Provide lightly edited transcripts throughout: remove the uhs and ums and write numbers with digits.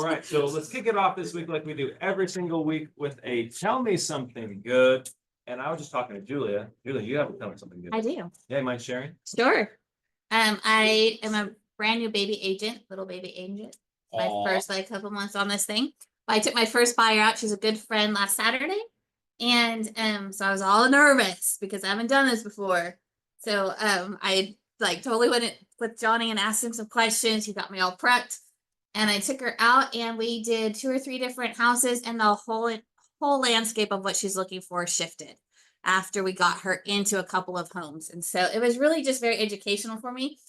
All right, so let's kick it off this week like we do every single week with a tell me something good. And I was just talking to Julia. Julia, you have to tell me something good. I do. Yeah, mind sharing? Sure. I am a brand new baby agent, little baby agent. My first couple months on this thing. I took my first buyer out. She's a good friend last Saturday. And so I was all nervous because I haven't done this before. So I totally went with Johnny and asked him some questions. He got me all prepped. And I took her out and we did 2 or 3 different houses, and the whole landscape of what she's looking for shifted after we got her into a couple of homes. And so it was really just very educational for me.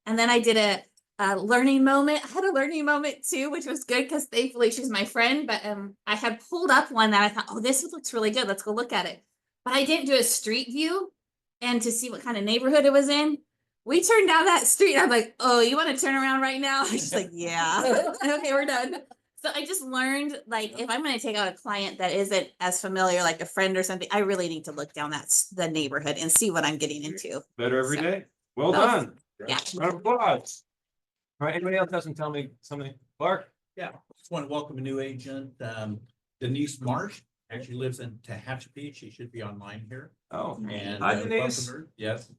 And then I did a learning moment. I had a learning moment too, which was good because thankfully she's my friend. But I had pulled up one that I thought, oh, this looks really good. Let's go look at it. But I didn't do a street view and to see what kind of neighborhood it was in. We turned down that street. I'm like, oh, you want to turn around right now? She's like, yeah. Okay, we're done. So I just learned, if I'm going to take out a client that isn't as familiar, like a friend or something, I really need to look down the neighborhood and see what I'm getting into. Better every day. Well done. Yeah. Round of applause. All right, anybody else has tell me something? Clark? Yeah, just want to welcome a new agent, Denise Marsh. Actually lives in Tehachapi. She should be online here. Oh, And hi, Denise. welcome her. Yes,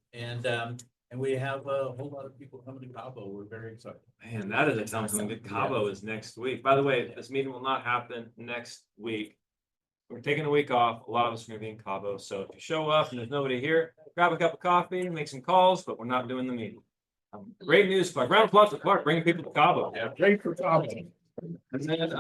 and we have a whole lot of people coming to Cabo. We're very excited. Man, that is a tell me something good. Cabo is next week. By the way, this meeting will not happen next week. We're taking a week off. A lot of us are going to be in Cabo. So if you show up and there's nobody here, grab a cup of coffee, make some calls, but we're not doing the meeting. Great news, Clark. Round of applause to Clark, bringing people to Cabo. Yeah, great for Cabo. And then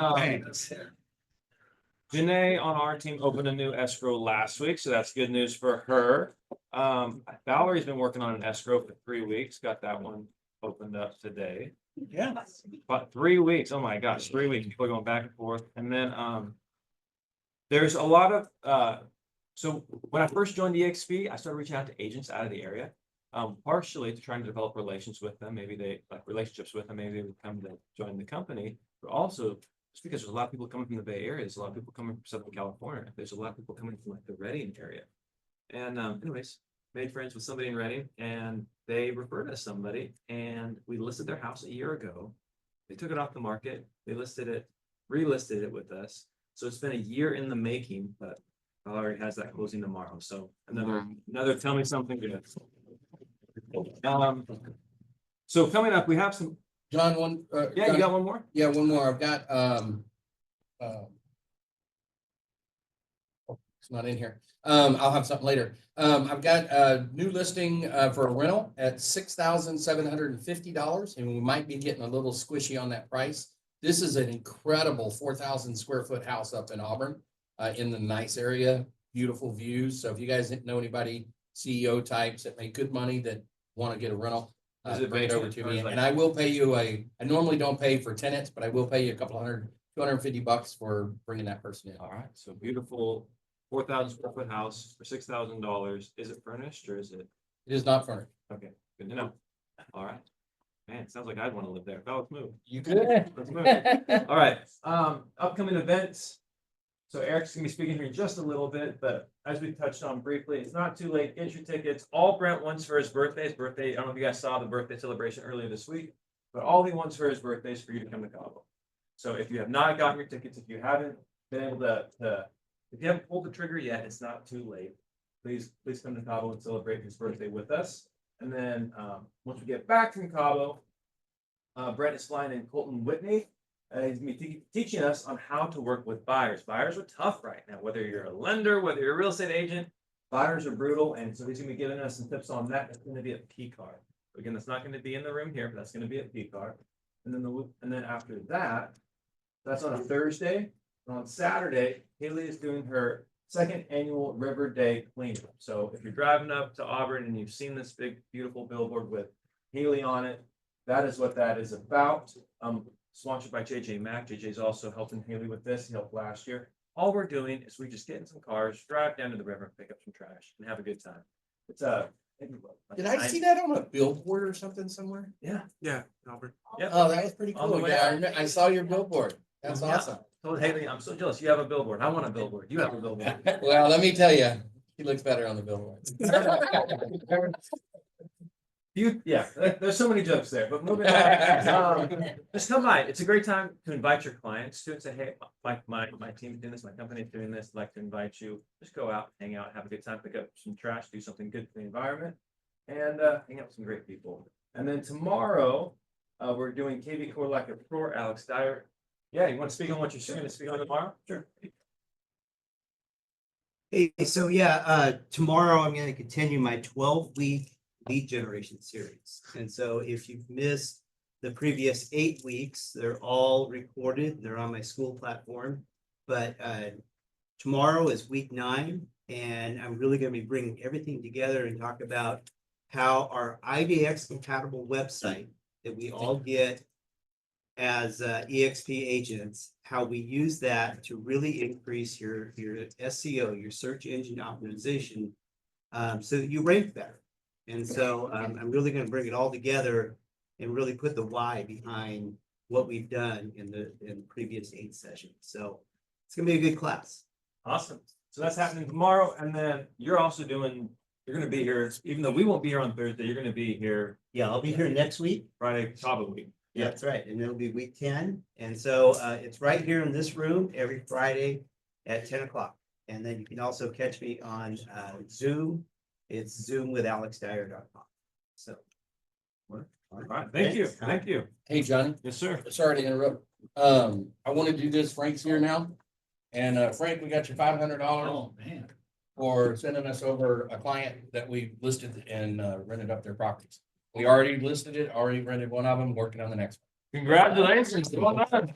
Janae on our team opened a new escrow last week, so that's good news for her. Valerie's been working on an escrow for 3 weeks, got that one opened up today. Yeah. But 3 weeks, oh my gosh, 3 weeks, people are going back and forth. And then there's a lot of so when I first joined EXP, I started reaching out to agents out of the area, partially to try and develop relations with them. Maybe they relationships with them, maybe they would come to join the company, but also just because there's a lot of people coming from the Bay Area, there's a lot of people coming from Southern California, there's a lot of people coming from the Redding area. And anyways, made friends with somebody in Redding, and they referred us somebody, and we listed their house a year ago. They took it off the market, they relisted it with us. So it's been a year in the making, but Valerie has that closing tomorrow. So another tell me something good. So coming up, we have some. John, Yeah, you got one more? Yeah, one more. I've got it's not in here. I'll have something later. I've got a new listing for a rental at $6,750, and we might be getting a little squishy on that price. This is an incredible 4,000 square foot house up in Auburn, in the nice area, beautiful views. So if you guys know anybody, CEO types that make good money that want to get a rental, bring it over to me. And I will pay you I normally don't pay for tenants, but I will pay you a couple $250 for bringing that person in. All right, so beautiful 4,000 square foot house for $6,000. Is it furnished or is it? It is not furnished. Okay, good to know. All right. Man, it sounds like I'd want to live there. Oh, let's move. You could. Let's move. All right. Upcoming events. So Eric's gonna be speaking here in just a little bit, but as we touched on briefly, it's not too late. Get your tickets. All Brent wants for his birthday. I don't know if you guys saw the birthday celebration earlier this week, but all he wants for his birthday is for you to come to Cabo. So if you have not gotten your tickets, if you haven't been able to if you haven't pulled the trigger yet, it's not too late. Please come to Cabo and celebrate his birthday with us. And then once we get back from Cabo, Brent is flying in Colton Whitney. He's going to be teaching us on how to work with buyers. Buyers are tough right now, whether you're a lender, whether you're a real estate agent, buyers are brutal. And so he's going to be giving us some tips on that. It's going to be a P card. Again, that's not going to be in the room here, but that's going to be a P card. And then after that, that's on a Thursday. And on Saturday, Haley is doing her second annual River Day cleanup. So if you're driving up to Auburn and you've seen this big, beautiful billboard with Haley on it, that is what that is about. Sponsored by JJ Mack. JJ's also helping Haley with this. He helped last year. All we're doing is we just get in some cars, drive down to the river, pick up some trash, and have a good time. It's Did I see that on a billboard or something somewhere? Yeah, Albert. Yeah. Oh, that was pretty On the cool. way Yeah, out. I saw your billboard. That's Yeah. awesome. Told Haley, I'm so jealous. You have a billboard. I want a billboard. You have a billboard. Well, let me tell you, he looks better on the billboard. There's so many jokes there, but moving on. Just come by. It's a great time to invite your clients to and say, hey, my team's doing this, my company's doing this, I'd like to invite you. Just go out, hang out, have a good time, pick up some trash, do something good for the environment, and hang out with some great people. And then tomorrow, we're doing KV Core Like a Pro, Alex Dyer. Yeah, you want to speak on what you're going to speak on tomorrow? Sure. Hey, so yeah, tomorrow I'm going to continue my 12-week lead generation series. And so if you've missed the previous 8 weeks, they're all recorded. They're on my school platform. But tomorrow is week 9, and I'm really going to be bringing everything together and talk about how our IDX compatible website that we all get as EXP agents, how we use that to really increase your SEO, your search engine optimization, so that you rank better. And so I'm really going to bring it all together and really put the why behind what we've done in the previous 8 sessions. So it's gonna be a good class. Awesome. So that's happening tomorrow, and then you're also doing. You're going to be here, even though we won't be here on Thursday. You're going to be here Yeah, I'll be here next week. Friday, top of the week. Yeah, that's right. And it'll be week 10. And so it's right here in this room every Friday at 10 o'clock. And then you can also catch me on Zoom. It's zoomwithalexdyer.com. So. All right. Thank you. Thank you. Hey, Johnny, Yes, sir. sorry to interrupt. I want to do this. Frank's here now. And Frank, we got your $500 Oh, man. for sending us over a client that we listed and rented up their properties. We already listed it, already rented one of them, working on the next Congratulations. Well done.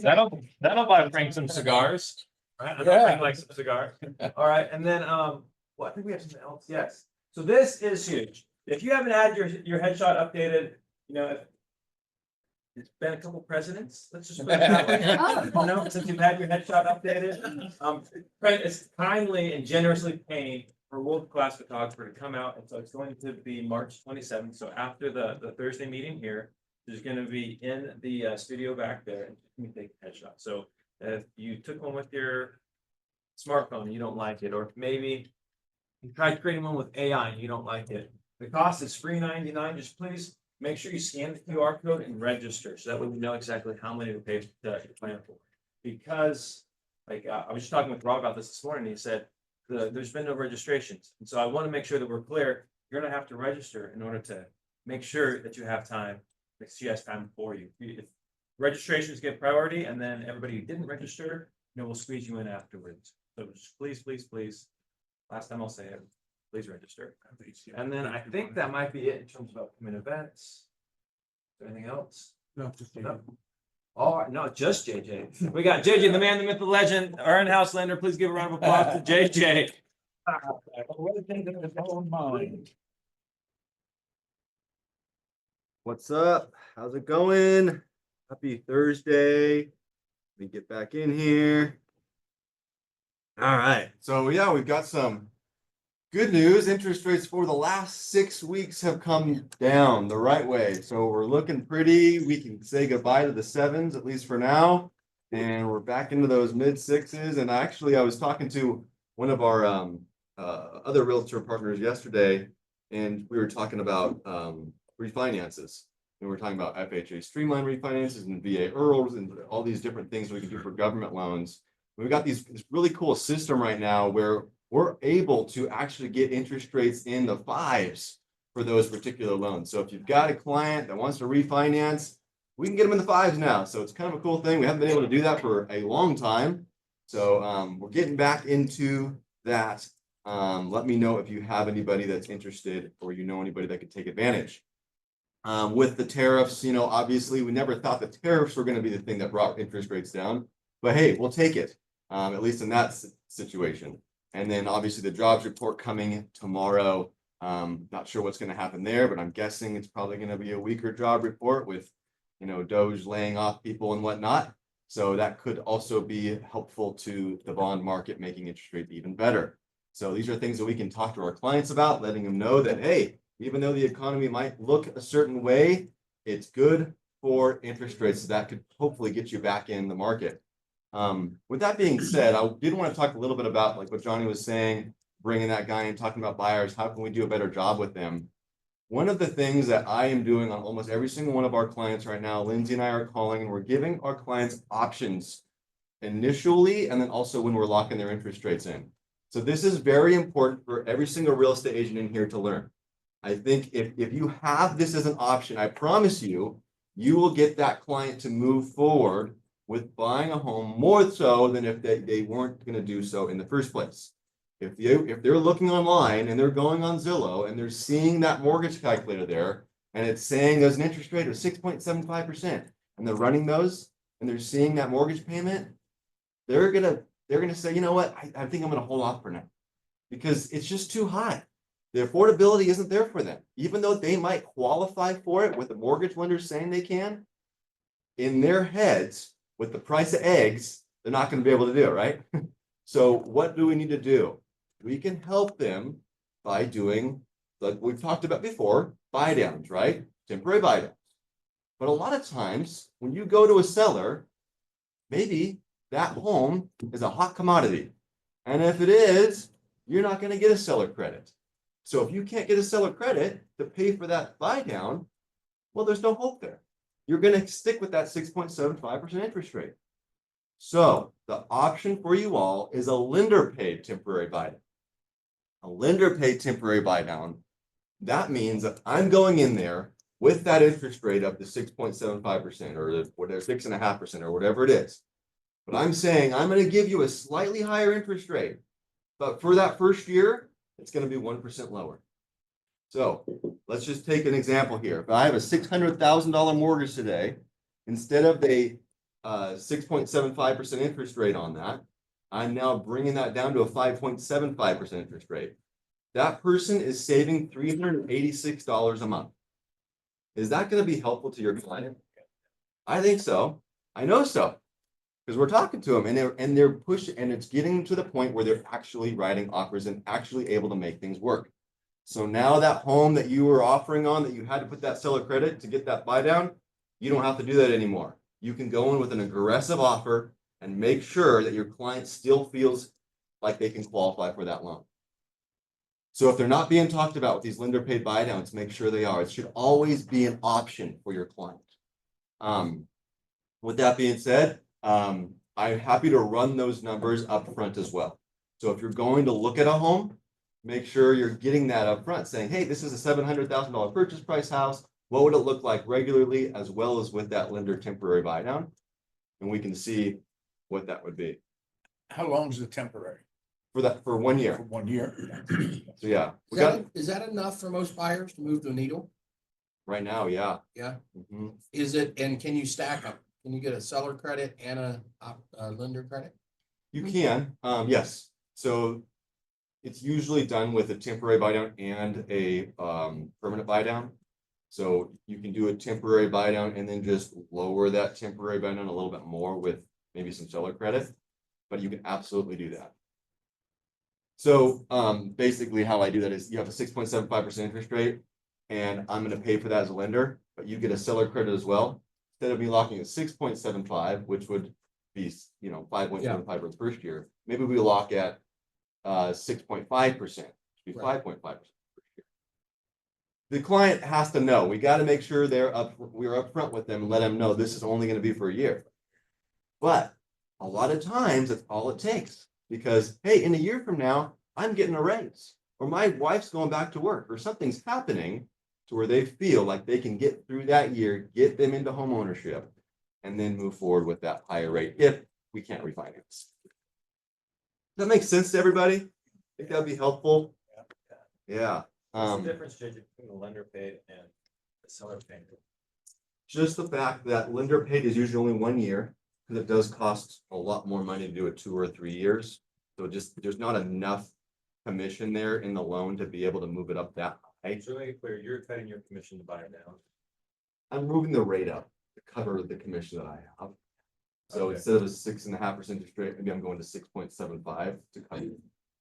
That'll buy Frank some cigars. Right? I know Yeah. Frank likes some cigars. All right. And then, well, I think we have something else. Yes. So this is huge. If you haven't had your headshot updated, you know, it's been a couple presidents. Let's just put it that way. You know, since you've had your headshot updated, Brent is kindly and generously paying for a world-class photographer to come out. And so it's going to be March 27th. So after the Thursday meeting here, there's going to be in the studio back there, and you can take a headshot. So if you took one with your smartphone and you don't like it, or maybe you tried creating one with AI and you don't like it, the cost is free $99. Just please make sure you scan the QR code and register, so that way we know exactly how many to pay to plan for. Because, like, I was just talking with Rob about this morning. He said there's been no registrations, and so I want to make sure that we're clear. You're going to have to register in order to make sure that you have time. That she has time for you. If registrations get priority, and then everybody who didn't register, you know, we'll squeeze you in afterwards. So just please, please, please. Last time I'll say it. Please register. And then I think that might be it in terms of upcoming events. Is there anything else? No, just No. All right, no, just JJ. We got JJ, the man, the myth, the legend, our in-house lender. Please give a round of applause to JJ. What's up? How's it going? Happy Thursday. Let me get back in here. All right. So yeah, we've got some good news. Interest rates for the last 6 weeks have come down the right way. So we're looking pretty. We can say goodbye to the 7s, at least for now. And we're back into those mid 6s. And actually, I was talking to one of our other realtor partners yesterday, and we were talking about refinances. And we're talking about FHA streamlined refinances and VA IRRRLs and all these different things we can do for government loans. We've got this really cool system right now where we're able to actually get interest rates in the 5s for those particular loans. So if you've got a client that wants to refinance, we can get them in the 5s now. So it's kind of a cool thing. We haven't been able to do that for a long time. So we're getting back into that. Let me know if you have anybody that's interested, or you know anybody that could take advantage. With the tariffs, you know, obviously we never thought the tariffs were going to be the thing that brought interest rates down, but hey, we'll take it, at least in that situation. And then obviously the jobs report coming tomorrow. Not sure what's going to happen there, but I'm guessing it's probably going to be a weaker job report with, you know, Doge laying off people and whatnot. So that could also be helpful to the bond market, making interest rate even better. So these are things that we can talk to our clients about, letting them know that, hey, even though the economy might look a certain way, it's good for interest rates. So that could hopefully get you back in the market. With that being said, I did want to talk a little bit about like what Johnny was saying, bringing that guy in, talking about buyers. How can we do a better job with them? one of the things that I am doing on almost every single one of our clients right now, Lindsay and I are calling and we're giving our clients options initially, and then also when we're locking their interest rates in. So this is very important for every single real estate agent in here to learn. I think if you have this as an option, I promise you, you will get that client to move forward with buying a home more so than if they weren't going to do so in the first place. If they're looking online and they're going on Zillow and they're seeing that mortgage calculator there and it's saying there's an interest rate of 6.75% and they're running those and they're seeing that mortgage payment, they're gonna say, you know what, I think I'm gonna hold off for now because it's just too high. The affordability isn't there for them, even though they might qualify for it with the mortgage lender saying they can. In their heads, with the price of eggs, they're not going to be able to do it, right? So what do we need to do? We can help them by doing, like we've talked about before, buy downs, right? Temporary buy downs. But a lot of times when you go to a seller, maybe that home is a hot commodity. And if it is, you're not going to get a seller credit. So if you can't get a seller credit to pay for that buy down, well, there's no hope there. You're going to stick with that 6.75% interest rate. So the option for you all is a lender paid temporary buy down. A lender paid temporary buy down. That means that I'm going in there with that interest rate of the 6.75% or the whatever 6.5% or whatever it is. But I'm saying I'm going to give you a slightly higher interest rate. But for that first year, it's going to be 1% lower. So let's just take an example here. If I have a $600,000 mortgage today, instead of a 6.75% interest rate on that, I'm now bringing that down to a 5.75% interest rate. That person is saving $386 a month. Is that going to be helpful to your client? I think so. I know so. Because we're talking to them and they're pushing, and it's getting to the point where they're actually writing offers and actually able to make things work. So now that home that you were offering on that you had to put that seller credit to get that buy down, you don't have to do that anymore. You can go in with an aggressive offer and make sure that your client still feels like they can qualify for that loan. So if they're not being talked about with these lender paid buy downs, make sure they are. It should always be an option for your client. With that being said, I'm happy to run those numbers up front as well. So if you're going to look at a home, make sure you're getting that up front, saying, hey, this is a $700,000 purchase price house. What would it look like regularly as well as with that lender temporary buy down? And we can see what that would be. How long is the temporary? For 1 year. For 1 year? So yeah, Is that enough for most buyers to move the needle? right now, yeah. Yeah. Mhm. Is it, and can you stack them? Can you get a seller credit and a lender credit? You can, yes. So it's usually done with a temporary buy down and a permanent buy down. So you can do a temporary buy down and then just lower that temporary buy down a little bit more with maybe some seller credit, but you can absolutely do that. So basically how I do that is you have a 6.75% interest rate and I'm going to pay for that as a lender, but you get a seller credit as well. Instead of me locking at 6.75, which would be, 5.75 for the first year, maybe we lock at 6.5%, be 5.5%. The client has to know. We got to make sure we're upfront with them and let them know this is only going to be for a year. But a lot of times that's all it takes, because hey, in a year from now, I'm getting a raise, or my wife's going back to work, or something's happening to where they feel like they can get through that year, get them into home ownership, and then move forward with that higher rate if we can't refinance. That makes sense to everybody? I think that'd be helpful. Yeah. What's the difference, JJ, between the lender paid and the seller paid? Just the fact that lender paid is usually only 1 year, because it does cost a lot more money to do it 2 or 3 years. So just there's not enough commission there in the loan to be able to move it up that high. So to make it clear, you're cutting your commission to buy it down. I'm moving the rate up to cover the commission that I have. So Okay. instead of a 6.5% interest rate, maybe I'm going to 6.75 to cover.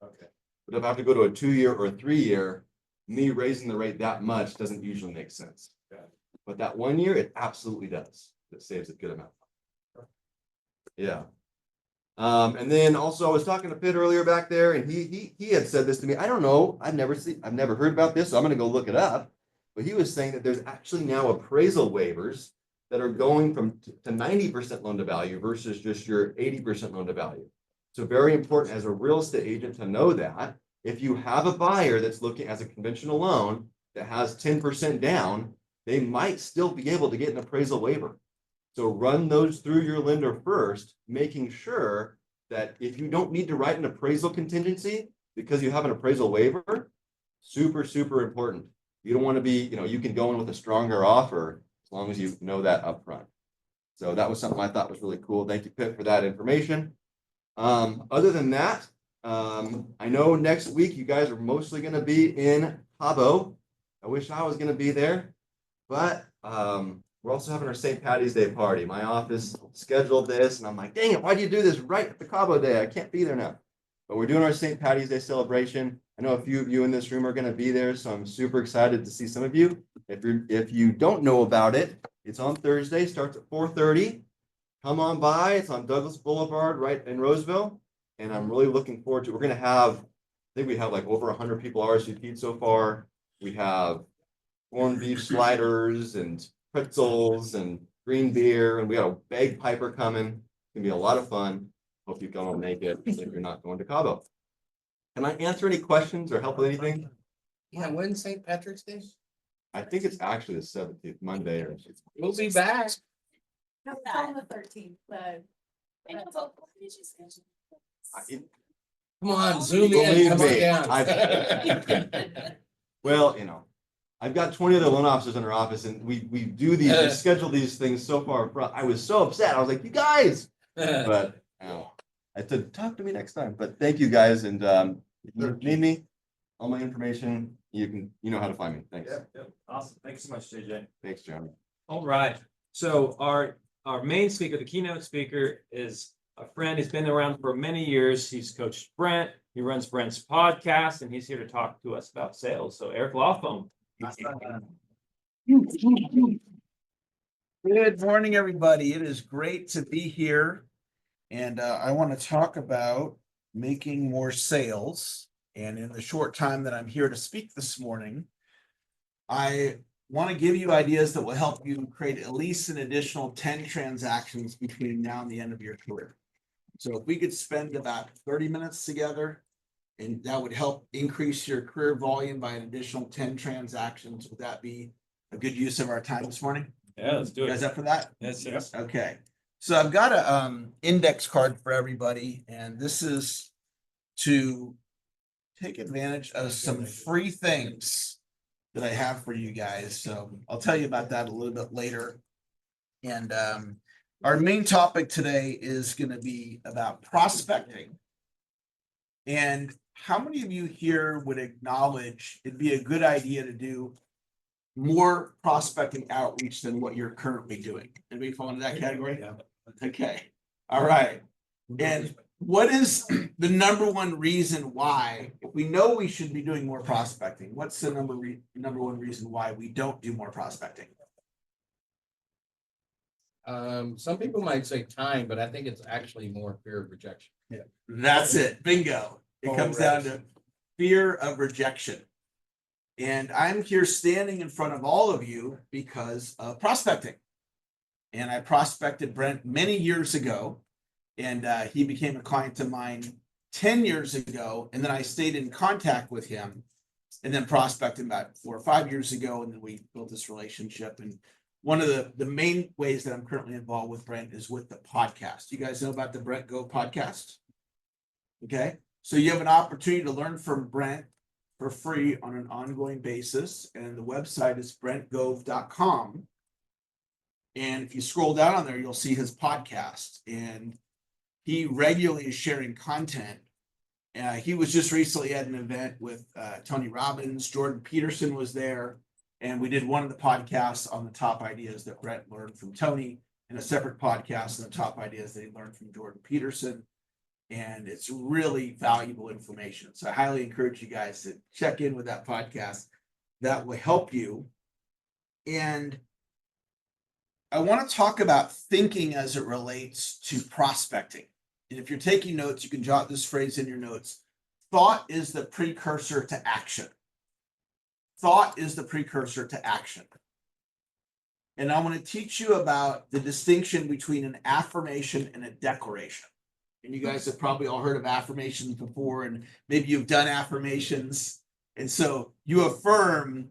Okay. But if I have to go to a 2-year or a 3-year, me raising the rate that much doesn't usually make sense. Got it. But that 1 year, it absolutely does. It saves a good amount. Yeah. And then also I was talking to Pitt earlier back there, and he had said this to me. I don't know. I've never heard about this, so I'm gonna go look it up. but he was saying that there's actually now appraisal waivers that are going to 90% loan to value versus just your 80% loan to value. So very important as a real estate agent to know that if you have a buyer that's looking as a conventional loan that has 10% down, they might still be able to get an appraisal waiver. So run those through your lender first, making sure that if you don't need to write an appraisal contingency because you have an appraisal waiver, super, super important. You don't want to be, you can go in with a stronger offer as long as you know that upfront. So that was something I thought was really cool. Thank you, Pip, for that information. Other than that, I know next week you guys are mostly going to be in Cabo. I wish I was going to be there, but we're also having our St. Patty's Day party. My office scheduled this, and I'm like, dang it, why do you do this right at the Cabo Day? I can't be there now. But we're doing our St. Patty's Day celebration. I know a few of you in this room are going to be there, so I'm super excited to see some of you. If you don't know about it, it's on Thursday, starts at 4:30. Come on by. It's on Douglas Boulevard, right in Roseville, and I'm really looking forward to it. We're going to have, I think we have like over 100 people RSVP'd so far. We have corned beef sliders and pretzels and green beer, and we got a bagpiper coming. It's gonna be a lot of fun. Hope you can all make it if you're not going to Cabo. Can I answer any questions or help with anything? Yeah, when's St. Patrick's Day? I think it's actually the 17th, Monday or We'll be back. On the 13th, but. Come on, zoom Believe in, come on me, down. well, I've got 20 other loan officers in our office, and we do these, we schedule these things so far in front. I was so upset. I was like, you guys, but I said, talk to me next time. But thank you guys, and if you need me, all my information, you know how to find me. Thanks. Yep. Awesome. Thanks so much, JJ. Thanks, Jeremy. All right. So our main speaker, the keynote speaker, is a friend. He's been around for many years. He's coached Brent. He runs Brent's podcast, and he's here to talk to us about sales. So Eric Lofholm. Good morning, everybody. It is great to be here. And I want to talk about making more sales. And in the short time that I'm here to speak this morning, I want to give you ideas that will help you create at least an additional 10 transactions between now and the end of your career. So if we could spend about 30 minutes together, and that would help increase your career volume by an additional 10 transactions, would that be a good use of our time this morning? Yeah, let's do You guys it. up for that? Yes. Okay, so I've got a index card for everybody, and this is to take advantage of some free things that I have for you guys. So I'll tell you about that a little bit later. And our main topic today is going to be about prospecting. And how many of you here would acknowledge it'd be a good idea to do more prospecting outreach than what you're currently doing? Anybody fall into that category? Yeah. Okay. All right. And what is the number one reason why, if we know we should be doing more prospecting, what's the number one reason why we don't do more prospecting? Some people might say time, but I think it's actually more fear of rejection. That's it. Bingo. It comes down to fear of rejection. And I'm here standing in front of all of you because of prospecting. And I prospected Brent many years ago, and he became a client of mine 10 years ago. And then I stayed in contact with him and then prospected about 4 or 5 years ago. And then we built this relationship. And one of the main ways that I'm currently involved with Brent is with the podcast. You guys know about the Brent Gove podcast? Okay. So you have an opportunity to learn from Brent for free on an ongoing basis. And the website is brentgove.com. And if you scroll down on there, you'll see his podcast. And he regularly is sharing content. He was just recently at an event with Tony Robbins. Jordan Peterson was there. And we did one of the podcasts on the top ideas that Brent learned from Tony, and a separate podcast on the top ideas that he learned from Jordan Peterson. And it's really valuable information. So I highly encourage you guys to check in with that podcast. That will help you. And I want to talk about thinking as it relates to prospecting. And if you're taking notes, you can jot this phrase in your notes. Thought is the precursor to action. thought is the precursor to action. And I want to teach you about the distinction between an affirmation and a declaration. And you guys have probably all heard of affirmations before, and maybe you've done affirmations. And so you affirm,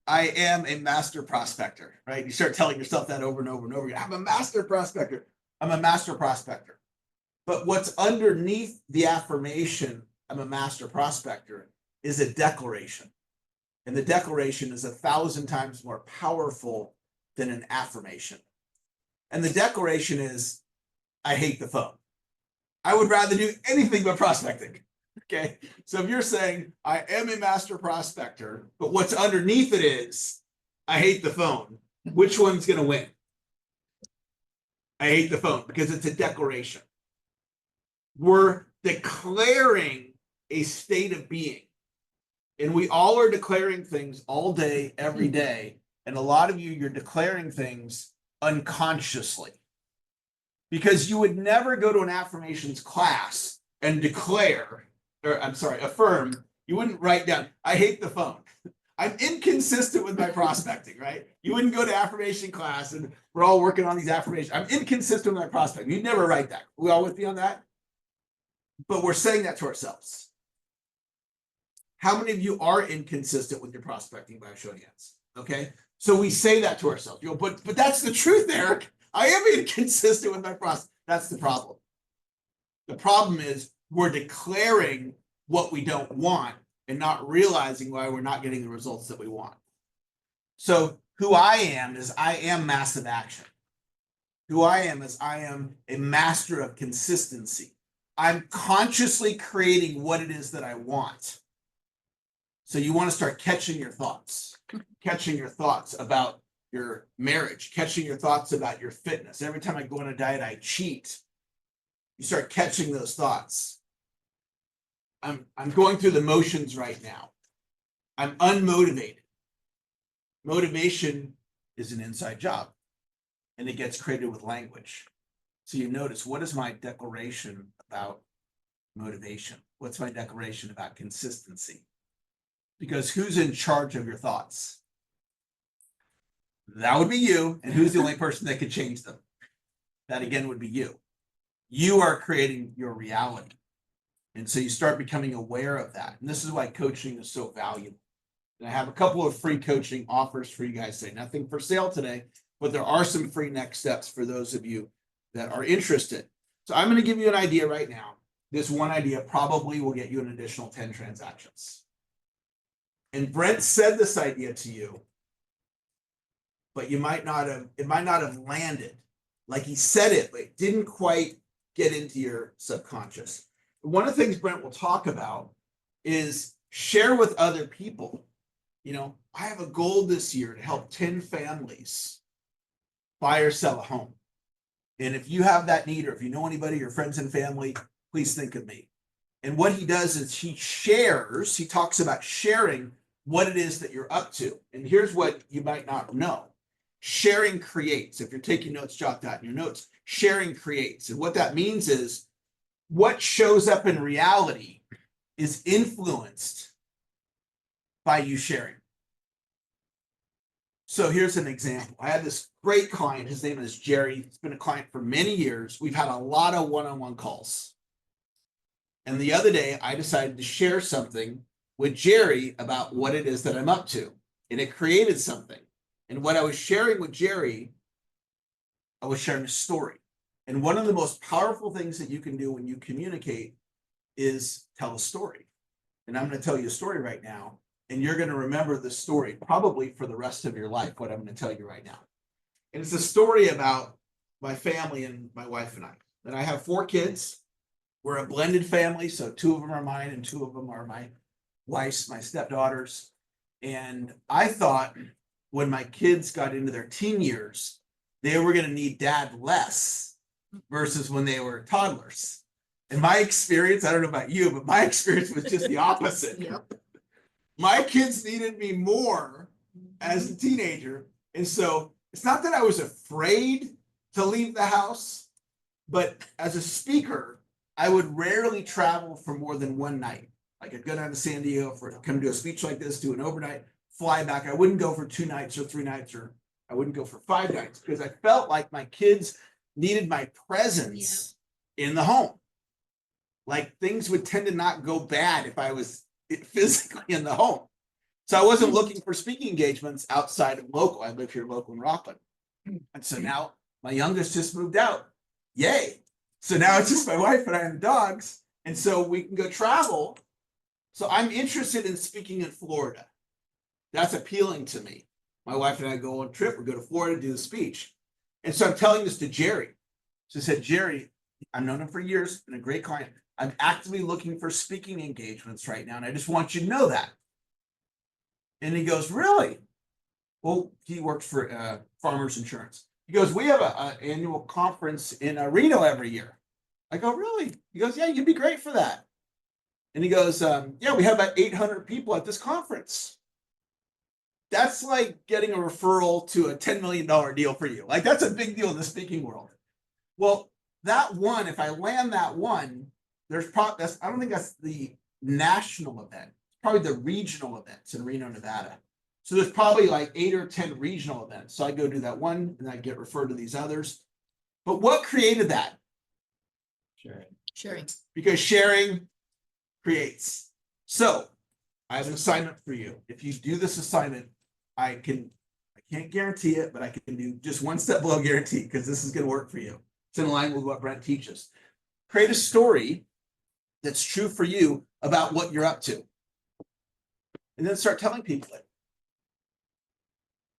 I am a master prospector, right? You start telling yourself that over and over and over again. I'm a master prospector. I'm a master prospector. But what's underneath the affirmation, I'm a master prospector, is a declaration. And the declaration is 1,000 times more powerful than an affirmation. And the declaration is, I hate the phone. I would rather do anything but prospecting. Okay. So if you're saying, I am a master prospector, but what's underneath it is, I hate the phone, which one's going to win? I hate the phone because it's a declaration. We're declaring a state of being. And we all are declaring things all day, every day. And a lot of you, you're declaring things unconsciously. Because you would never go to an affirmations class and affirm. You wouldn't write down, I hate the phone. I'm inconsistent with my prospecting, right? You wouldn't go to affirmation class and we're all working on these affirmations. I'm inconsistent with my prospecting. You'd never write that. We all with me on that? But we're saying that to ourselves. How many of you are inconsistent with your prospecting by showing hands? Okay. So we say that to ourselves. You know, but that's the truth, Eric. I am inconsistent with my prospect. That's the problem. The problem is we're declaring what we don't want and not realizing why we're not getting the results that we want. So who I am is I am massive action. Who I am is I am a master of consistency. I'm consciously creating what it is that I want. So you want to start catching your thoughts about your marriage, catching your thoughts about your fitness. Every time I go on a diet, I cheat. You start catching those thoughts. I'm going through the motions right now. I'm unmotivated. Motivation is an inside job, and it gets created with language. So you notice, what is my declaration about motivation? What's my declaration about consistency? Because who's in charge of your thoughts? That would be you. And who's the only person that could change them? That again would be you. You are creating your reality. And so you start becoming aware of that. And this is why coaching is so valuable. And I have a couple of free coaching offers for you guys today. Nothing for sale today, but there are some free next steps for those of you that are interested. So I'm going to give you an idea right now. This one idea probably will get you an additional 10 transactions. And Brent said this idea to you, but it might not have landed. Like he said it, but it didn't quite get into your subconscious. One of the things Brent will talk about is share with other people. You know, I have a goal this year to help 10 families buy or sell a home. And if you have that need, or if you know anybody, your friends and family, please think of me. And what he does is he talks about sharing what it is that you're up to. And here's what you might not know. Sharing creates. If you're taking notes, jot that in your notes. Sharing creates. And what that means is what shows up in reality is influenced by you sharing. So here's an example. I had this great client. His name is Jerry. He's been a client for many years. We've had a lot of one-on-one calls. And the other day, I decided to share something with Jerry about what it is that I'm up to. And it created something. And what I was sharing with Jerry, I was sharing a story. And one of the most powerful things that you can do when you communicate is tell a story. And I'm going to tell you a story right now. And you're going to remember this story probably for the rest of your life, what I'm going to tell you right now. And it's a story about my family and my wife and I. And I have 4 kids. We're a blended family. So 2 of them are mine and 2 of them are my wife's, my stepdaughters. And I thought when my kids got into their teen years, they were going to need dad less versus when they were toddlers. In my experience, I don't know about you, but my experience was just the opposite. Yep. My kids needed me more as a teenager. And so it's not that I was afraid to leave the house, but as a speaker, I would rarely travel for more than one night. Like I'd go down to San Diego come do a speech like this, do an overnight. fly back. I wouldn't go for 2 nights or 3 nights, or I wouldn't go for 5 nights because I felt like my kids needed my presence in the home. Like things would tend to not go bad if I was physically in the home. So I wasn't looking for speaking engagements outside of local. I live here local in Rockland. And so now my youngest just moved out. Yay. So now it's just my wife and I and the dogs. And so we can go travel. So I'm interested in speaking in Florida. That's appealing to me. My wife and I go on a trip. We go to Florida to do the speech. And so I'm telling this to Jerry. So I said, Jerry, I've known him for years, been a great client. I'm actively looking for speaking engagements right now. And I just want you to know that. And he goes, really? Well, he works for Farmers Insurance. He goes, we have an annual conference in Reno every year. I go, really? He goes, yeah, you'd be great for that. And he goes, yeah, we have about 800 people at this conference. That's like getting a referral to a $10 million deal for you. Like that's a big deal in the speaking world. Well, that one, if I land that one, there's probably, I don't think that's the national event. It's probably the regional events in Reno, Nevada. So there's probably like 8 or 10 regional events. So I go do that one and I get referred to these others. But what created that? Sharing. Because sharing creates. So I have an assignment for you. If you do this assignment, I can't guarantee it, but I can do just one step below guarantee because this is going to work for you. It's in line with what Brent teaches. Create a story that's true for you about what you're up to. And then start telling people it.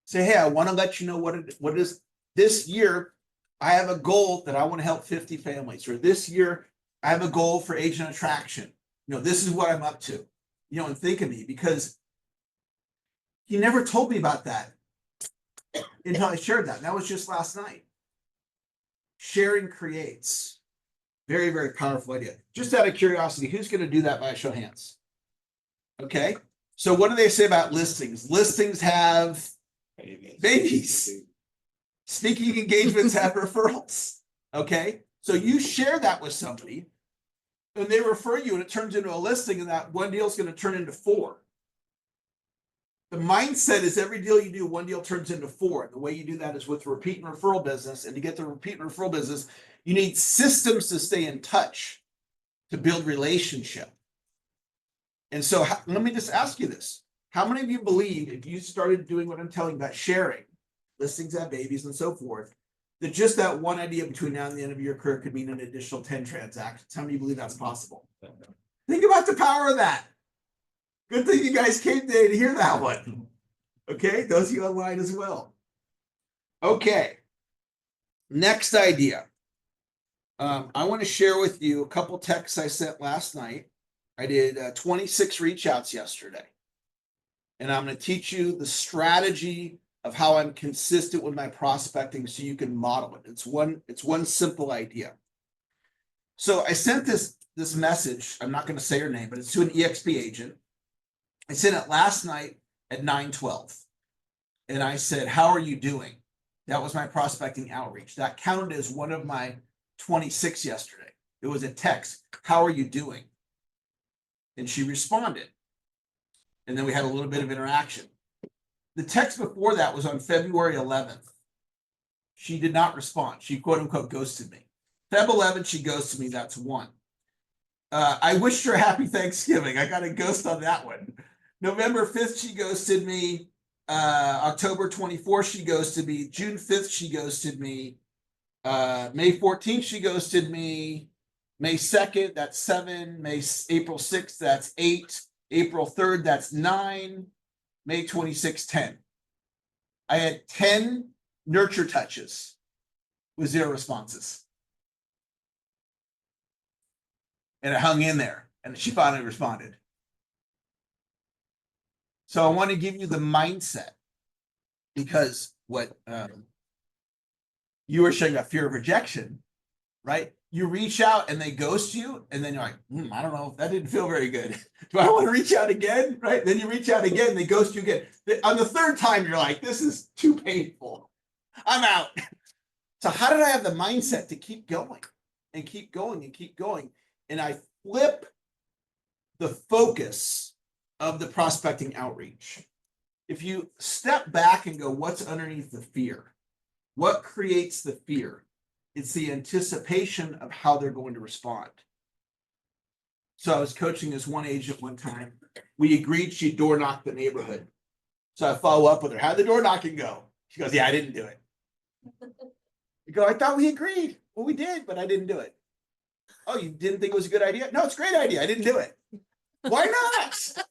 Say, hey, I want to let you know what it is. This year, I have a goal that I want to help 50 families. Or this year, I have a goal for agent attraction. You know, this is what I'm up to. You know, and think of me because he never told me about that until I shared that. And that was just last night. Sharing creates. Very, very powerful idea. Just out of curiosity, who's going to do that by a show of hands? Okay. So what do they say about listings? Listings have babies. Speaking engagements have referrals. Okay. So you share that with somebody and they refer you and it turns into a listing and that one deal is going to turn into 4. The mindset is every deal you do, one deal turns into 4. The way you do that is with repeat and referral business. And to get the repeat and referral business, you need systems to stay in touch, to build relationship. And so let me just ask you this. How many of you believe if you started doing what I'm telling you about sharing, listings have babies and so forth, that just that one idea between now and the end of your career could mean an additional 10 transactions? How many of you believe that's possible? Think about the power of that. Good thing you guys came today to hear that one. Okay, those of you online as well. Okay, next idea. I want to share with you a couple texts I sent last night. I did 26 reach outs yesterday. And I'm going to teach you the strategy of how I'm consistent with my prospecting so you can model it. It's one simple idea. So I sent this message. I'm not going to say her name, but it's to an EXP agent. I sent it last night at 9:12. And I said, how are you doing? That was my prospecting outreach. That counted as one of my 26 yesterday. It was a text. How are you doing? And she responded. And then we had a little bit of interaction. The text before that was on February 11th. She did not respond. She quote unquote ghosted me. Feb 11th, she ghosted me. That's 1. I wished her a happy Thanksgiving. I got a ghost on that one. November 5th, she ghosted me. October 24th, she ghosted me. June 5th, she ghosted me. May 14th, she ghosted me. May 2nd, that's 7. April 6th, that's 8. April 3rd, that's 9. May 26th, 10. I had 10 nurture touches with 0 responses. And it hung in there. And she finally responded. So I want to give you the mindset because what you were showing about fear of rejection, right? You reach out and they ghost you, and then you're like, I don't know, that didn't feel very good. Do I want to reach out again? Right? Then you reach out again, they ghost you again. On the 3rd time, you're like, this is too painful. I'm out. So how did I have the mindset to keep going and keep going and keep going? And I flip the focus of the prospecting outreach. if you step back and go, what's underneath the fear? What creates the fear? It's the anticipation of how they're going to respond. So I was coaching this one agent one time. We agreed she'd door knock the neighborhood. So I follow up with her. How'd the door knocking go? She goes, yeah, I didn't do it. You go, I thought we agreed. Well, we did, but I didn't do it. Oh, you didn't think it was a good idea? No, it's a great idea. I didn't do it. Why not?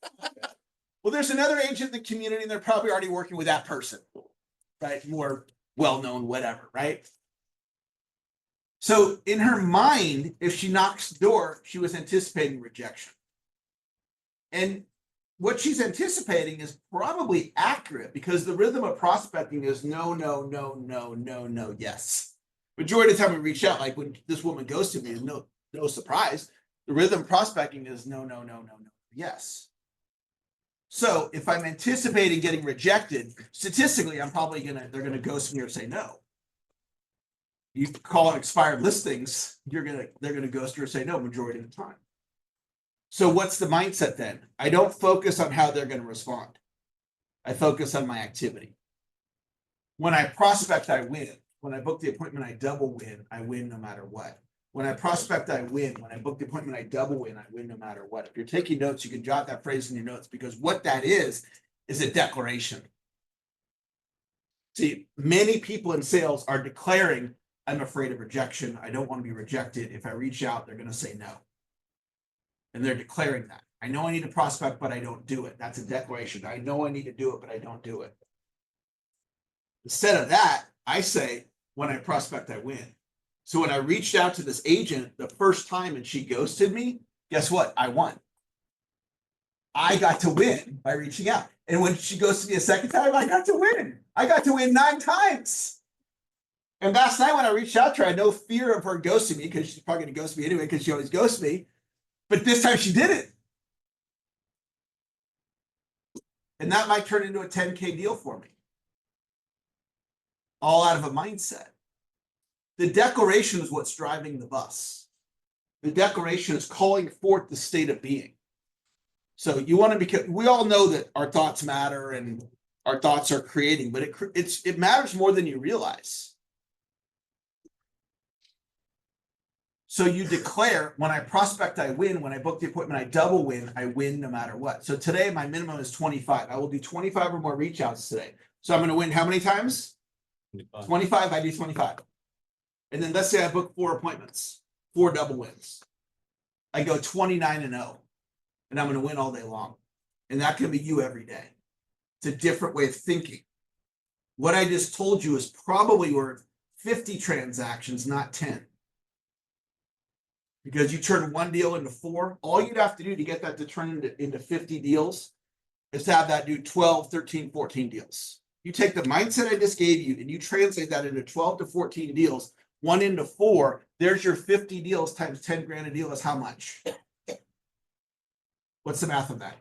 Well, there's another agent in the community and they're probably already working with that person, right? More well-known, whatever, right? So in her mind, if she knocks the door, she was anticipating rejection. And what she's anticipating is probably accurate because the rhythm of prospecting is no, no, no, no, no, no, yes. Majority of the time we reach out, like when this woman goes to me, no surprise. The rhythm of prospecting is no, no, no, no, no, yes. So if I'm anticipating getting rejected, statistically, they're gonna ghost me or say no. You call it expired listings, they're gonna ghost you or say no majority of the time. So what's the mindset then? I don't focus on how they're gonna respond. I focus on my activity. When I prospect, I win. When I book the appointment, I double win. I win no matter what. When I prospect, I win. When I book the appointment, I double win. I win no matter what. If you're taking notes, you can jot that phrase in your notes because what that is a declaration. See, many people in sales are declaring, I'm afraid of rejection. I don't want to be rejected. If I reach out, they're going to say no. And they're declaring that. I know I need to prospect, but I don't do it. That's a declaration. I know I need to do it, but I don't do it. Instead of that, I say, when I prospect, I win. So when I reached out to this agent the first time and she ghosted me, guess what? I won. I got to win by reaching out. And when she ghosted me a second time, I got to win. I got to win 9 times. And last night when I reached out to her, I had no fear of her ghosting me because she's probably going to ghost me anyway because she always ghosts me. But this time she didn't. And that might turn into a 10K deal for me. All out of a mindset. The declaration is what's driving the bus. The declaration is calling forth the state of being. So you want to we all know that our thoughts matter and our thoughts are creating, but it matters more than you realize. So you declare, when I prospect, I win. When I book the appointment, I double win. I win no matter what. So today, my minimum is 25. I will do 25 or more reach outs today. So I'm going to win how many times? 25. I do 25. And then let's say I book 4 appointments, 4 double wins. I go 29-0, and I'm going to win all day long. And that can be you every day. It's a different way of thinking. What I just told you is probably worth 50 transactions, not 10. Because you turn 1 deal into 4. All you'd have to do to get that to turn into 50 deals is to have that do 12, 13, 14 deals. You take the mindset I just gave you and you translate that into 12 to 14 deals, 1 into 4, there's your 50 deals times 10 grand a deal is how much? What's the math of that?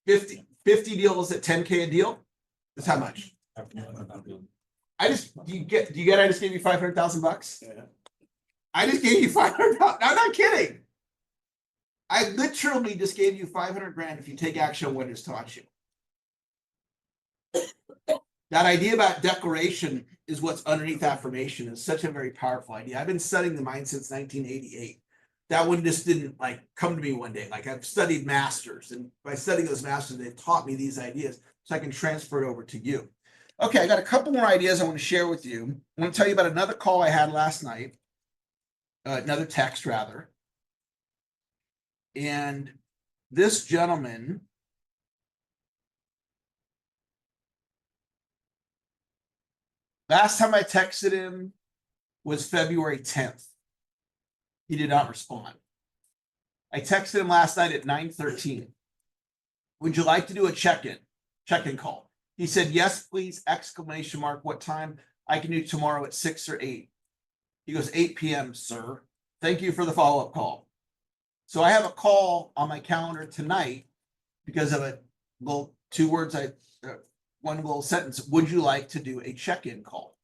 50 deals at 10K a deal? That's how much? Do you get I just gave you $500,000? Yeah. I just gave you $500,000. I'm not kidding. I literally just gave you 500 grand if you take action on what I just taught you. That idea about declaration is what's underneath affirmation. Is such a very powerful idea. I've been studying the mind since 1988. That one just didn't come to me one day. I've studied masters, and by studying those masters, they've taught me these ideas so I can transfer it over to you. Okay, I got a couple more ideas I want to share with you. I want to tell you about another call I had last night, another text rather. And this gentleman, last time I texted him was February 10th. He did not respond. I texted him last night at 9:13. Would you like to do a check-in call? He said, yes, please, exclamation mark, what time? I can do tomorrow at 6 or 8. He goes, 8 p.m., sir. Thank you for the follow-up call. So I have a call on my calendar tonight because of a little 2 words, one little sentence. Would you like to do a check-in call?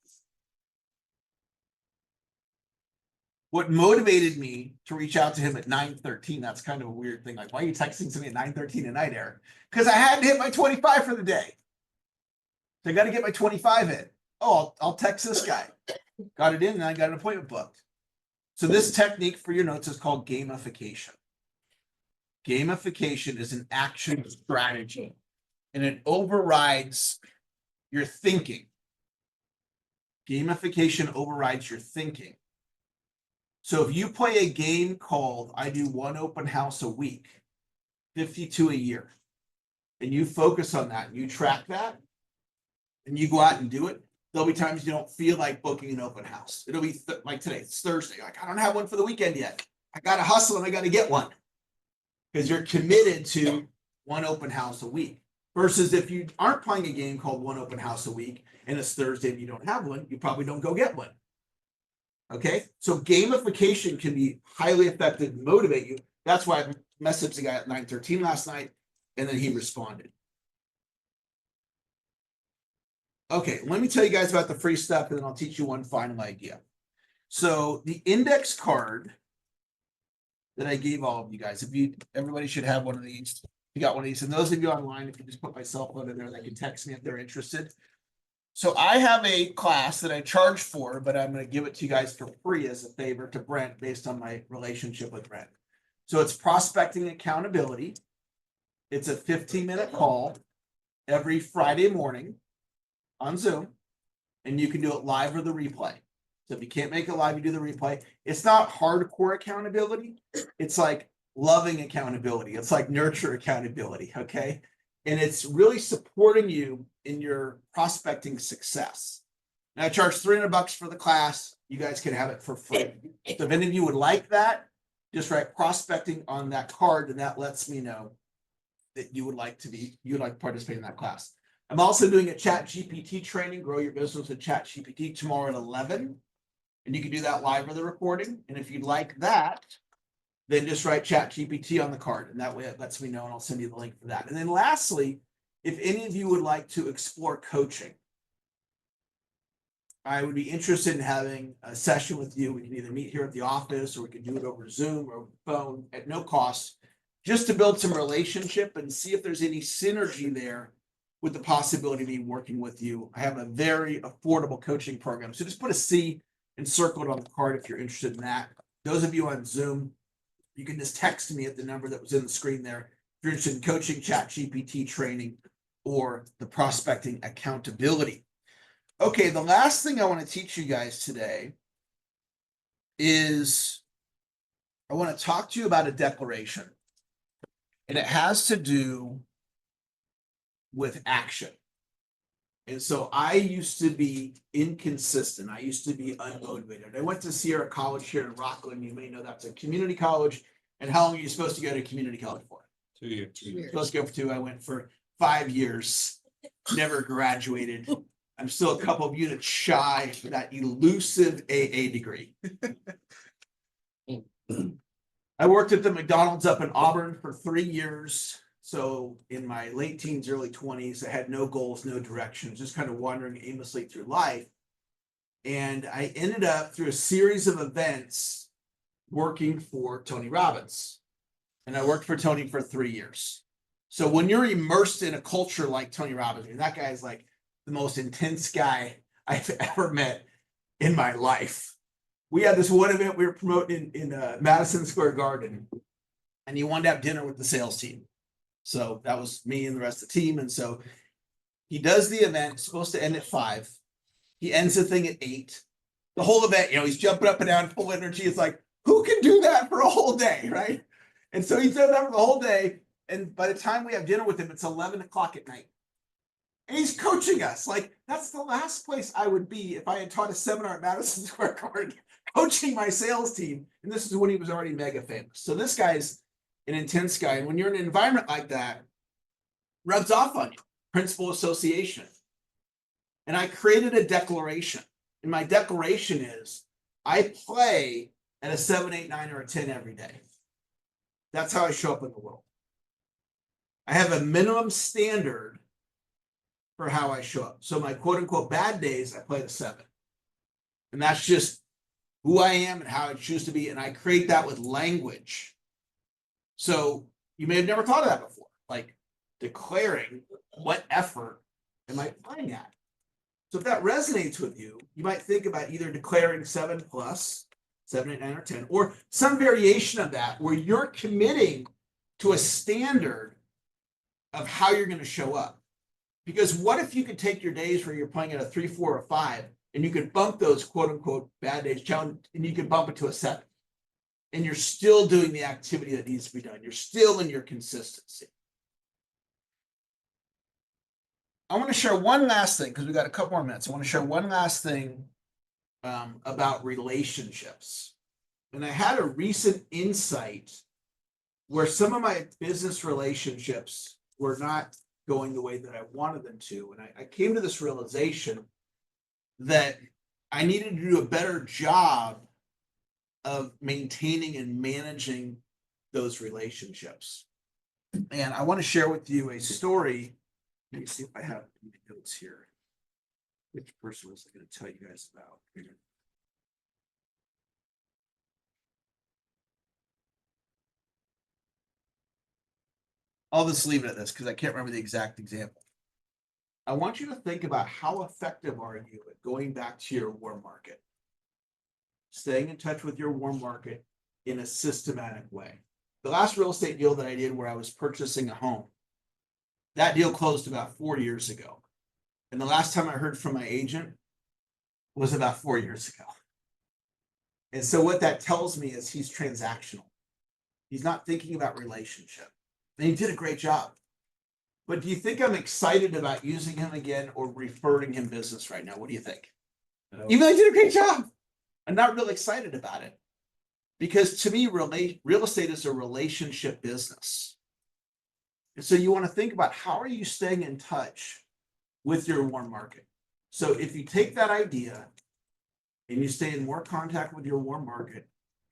What motivated me to reach out to him at 9:13, that's kind of a weird thing. Like, why are you texting to me at 9:13 at night, Eric? Because I hadn't hit my 25 for the day. So I got to get my 25 in. Oh, I'll text this guy. Got it in, and I got an appointment booked. So this technique for your notes is called gamification. Gamification is an action strategy, and it overrides your thinking. Gamification overrides your thinking. So if you play a game called I do one open house a week, 52 a year, and you focus on that, and you track that, and you go out and do it, there'll be times you don't feel like booking an open house. It'll be like today, it's Thursday. Like, I don't have one for the weekend yet. I got to hustle and I got to get one. Because you're committed to one open house a week. Versus if you aren't playing a game called one open house a week and it's Thursday and you don't have one, you probably don't go get one. Okay, so gamification can be highly effective and motivate you. That's why I messaged the guy at 9:13 last night, and then he responded. Okay, let me tell you guys about the free stuff, and then I'll teach you one final idea. So the index card that I gave all of you guys, everybody should have one of these. You got one of these, and those of you online, if you just put my cell phone in there, they can text me if they're interested. So I have a class that I charge for, but I'm going to give it to you guys for free as a favor to Brent based on my relationship with Brent. So it's prospecting accountability. It's a 15-minute call every Friday morning on Zoom, and you can do it live or the replay. So if you can't make it live, you do the replay. It's not hardcore accountability. It's like loving accountability. It's like nurture accountability, okay? And it's really supporting you in your prospecting success. Now I charge $300 for the class. You guys can have it for free. So if any of you would like that, just write prospecting on that card, and that lets me know that you would like to participate in that class. I'm also doing a ChatGPT training, Grow Your Business with ChatGPT, tomorrow at 11. And you can do that live or the recording. And if you'd like that, then just write ChatGPT on the card. And that way it lets me know, and I'll send you the link for that. And then lastly, if any of you would like to explore coaching, I would be interested in having a session with you. We can either meet here at the office, or we can do it over Zoom or phone at no cost, just to build some relationship and see if there's any synergy there with the possibility of me working with you. I have a very affordable coaching program. So just put a C and circle it on the card if you're interested in that. Those of you on Zoom, you can just text me at the number that was in the screen there if you're interested in coaching, ChatGPT training, or the prospecting accountability. Okay, the last thing I want to teach you guys today is I want to talk to you about a declaration. And it has to do with action. And so I used to be inconsistent. I used to be unmotivated. I went to Sierra College here in Rockland. You may know that's a community college. And how long are you supposed to go to community college for? 2 years. Supposed to go for 2. I went for 5 years, never graduated. I'm still a couple of units shy for that elusive AA degree. I worked at the McDonald's up in Auburn for 3 years. So in my late teens, early 20s, I had no goals, no direction, just kind of wandering aimlessly through life. And I ended up, through a series of events, working for Tony Robbins. And I worked for Tony for 3 years. So when you're immersed in a culture like Tony Robbins, I mean, that guy is like the most intense guy I've ever met in my life. We had this one event we were promoting in Madison Square Garden, and he wanted to have dinner with the sales team. So that was me and the rest of the team. And so he does the event, it's supposed to end at 5. He ends the thing at 8. The whole event, he's jumping up and down, full energy. It's like, who can do that for a whole day, right? And so he's done that for the whole day. And by the time we have dinner with him, it's 11 o'clock at night. And he's coaching us. Like, that's the last place I would be if I had taught a seminar at Madison Square Garden, coaching my sales team. And this is when he was already mega famous. So this guy's an intense guy. And when you're in an environment like that, rubs off on you. Principal association. And I created a declaration. And my declaration is, I play at a 7, 8, 9, or a 10 every day. That's how I show up in the world. I have a minimum standard for how I show up. So my quote unquote bad days, I play at a 7. And that's just who I am and how I choose to be, and I create that with language. So you may have never thought of that before, like declaring what effort am I playing at. So if that resonates with you, you might think about either declaring 7+, 7, 8, 9, or 10, or some variation of that where you're committing to a standard of how you're going to show up. Because what if you could take your days where you're playing at a 3, 4, or 5, and you could bump those quote unquote bad days challenge, and you could bump it to a 7, and you're still doing the activity that needs to be done. You're still in your consistency. I want to share one last thing because we got a couple more minutes. I want to share one last thing about relationships. And I had a recent insight where some of my business relationships were not going the way that I wanted them to. And I came to this realization that I needed to do a better job of maintaining and managing those relationships. And I want to share with you a story. Let me see if I have any notes here. Which person was I going to tell you guys about? I'll just leave it at this because I can't remember the exact example. I want you to think about how effective are you at going back to your warm market, staying in touch with your warm market in a systematic way. The last real estate deal that I did where I was purchasing a home, that deal closed about 4 years ago. And the last time I heard from my agent was about 4 years ago. And so what that tells me is he's transactional. He's not thinking about relationship. And he did a great job. But do you think I'm excited about using him again or referring him business right now? What do you think? Even though he did a great job, I'm not really excited about it. Because to me, real estate is a relationship business. And so you want to think about how are you staying in touch with your warm market? So if you take that idea and you stay in more contact with your warm market,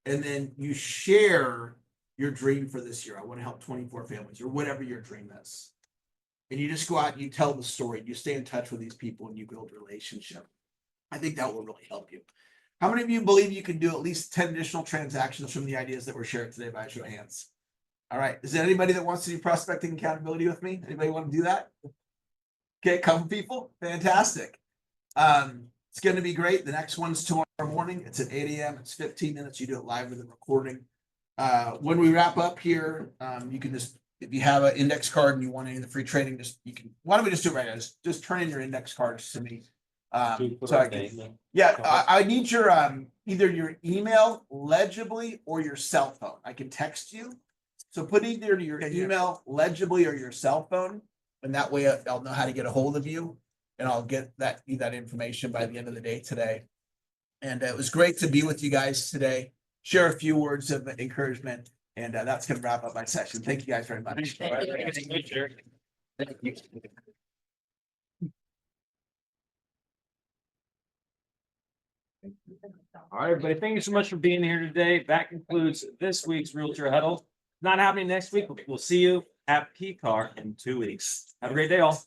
and then you share your dream for this year, I want to help 24 families or whatever your dream is. And you just go out and you tell the story, you stay in touch with these people and you build a relationship. I think that will really help you. How many of you believe you can do at least 10 additional transactions from the ideas that were shared today by a show of hands? All right. Is there anybody that wants to do prospecting accountability with me? Anybody want to do that? Okay, a couple people. Fantastic. It's going to be great. The next one's tomorrow morning. It's at 8 a.m. It's 15 minutes. You do it live with a recording. When we wrap up here, you can just, if you have an index card and you want any of the free training, why don't we just do it right now? Just turn in your index cards to me. So I can, I need your, either your email legibly or your cell phone. I can text you. So put either your email legibly or your cell phone. And that way I'll know how to get a hold of you and I'll get that information by the end of the day today. And it was great to be with you guys today. Share a few words of encouragement, and that's going to wrap up my session. Thank you guys very much. Thank you. All right, everybody. Thank you so much for being here today. That concludes this week's Realtor Huddle. Not happening next week, but we'll see you at PCAR in 2 weeks. Have a great day, all.